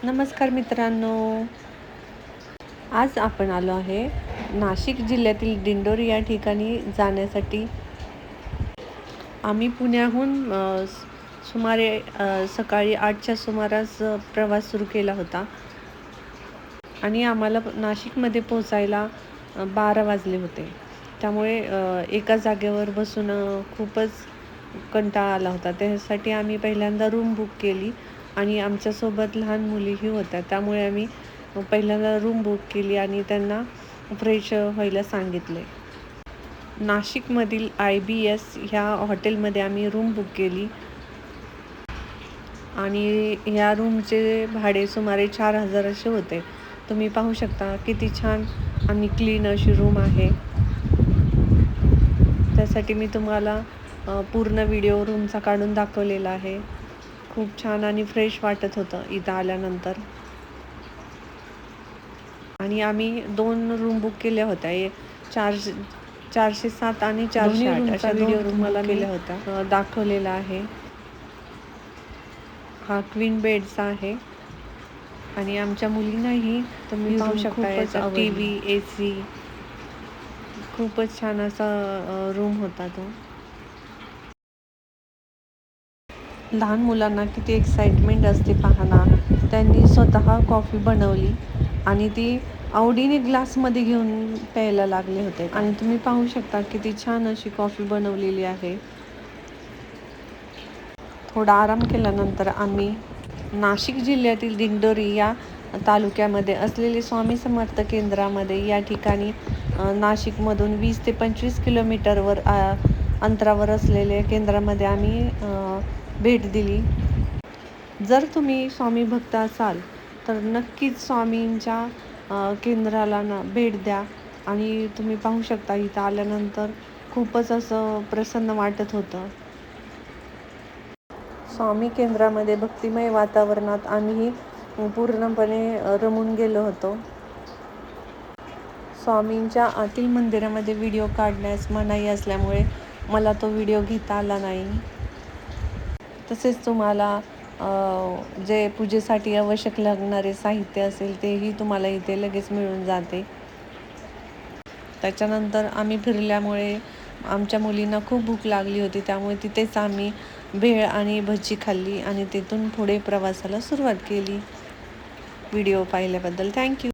नमस्कार मित्रांनो, आज आपण आलो आहे नाशिक जिल्ह्यातील दिंडोरी या ठिकाणी जाण्यासाठी. आम्ही पुण्याहून सुमारे सकाळी 8च्या सुमारास प्रवास सुरू केला होता आणि आम्हाला नाशिकमध्ये पोचायला 12 वाजले होते. त्यामुळे एका जागेवर बसून खूपच कंटाळा आला होता. त्यासाठी आम्ही पहिल्यांदा रूम बुक केली आणि आमच्यासोबत लहान मुलीही होत्या. त्यामुळे आम्ही पहिल्यांदा रूम बुक केली आणि त्यांना फ्रेश व्हायला सांगितले. नाशिकमधील IBS ह्या हॉटेलमध्ये आम्ही रूम बुक केली आणि ह्या रूमचे भाडे सुमारे 4,000 असे होते. तुम्ही पाहू शकता किती छान आणि क्लीन अशी रूम आहे. त्यासाठी मी तुम्हाला पूर्ण व्हिडिओ रूमचा काढून दाखवलेला आहे. खूप छान आणि फ्रेश वाटत होतं इथं आल्यानंतर. आणि आम्ही 2 रूम बुक केल्या होत्या. 407 आणि 408 अशा व्हिडिओ तुम्हाला केल्या होत्या, दाखवलेला आहे. हा क्वीन बेडचा आहे आणि आमच्या मुलींनाही तुम्ही पाहू शकता याचा TV, AC खूपच छान असा रूम होता तो. लहान मुलांना किती एक्साइटमेंट असते पहा ना. त्यांनी स्वतः कॉफी बनवली आणि ती आवडीने ग्लासमध्ये घेऊन प्यायला लागले होते आणि तुम्ही पाहू शकता किती छान अशी कॉफी बनवलेली आहे. थोडा आराम केल्यानंतर आम्ही नाशिक जिल्ह्यातील दिंडोरी या तालुक्यामध्ये असलेले स्वामी समर्थ केंद्रामध्ये, या ठिकाणी नाशिकमधून 20 ते 25 किलोमीटरवर अंतरावर असलेल्या केंद्रामध्ये आम्ही भेट दिली. जर तुम्ही स्वामी भक्त असाल तर नक्कीच स्वामींच्या केंद्राला भेट द्या. आणि तुम्ही पाहू शकता इथं आल्यानंतर खूपच असं प्रसन्न वाटत होतं. स्वामी केंद्रामध्ये भक्तिमय वातावरणात आम्ही पूर्णपणे रमून गेलो होतो. स्वामींच्या आतील मंदिरामध्ये व्हिडिओ काढण्यास मनाई असल्यामुळे मला तो व्हिडिओ घेता आला नाही. तसेच तुम्हाला जे पूजेसाठी आवश्यक लागणारे साहित्य असेल तेही तुम्हाला इथे लगेच मिळून जाते. त्याच्यानंतर आम्ही फिरल्यामुळे आमच्या मुलींना खूप भूक लागली होती. त्यामुळे तिथेच आम्ही भेळ आणि भजी खाल्ली आणि तिथून पुढे प्रवासाला सुरुवात केली. व्हिडिओ पाहिल्याबद्दल थँक्यू.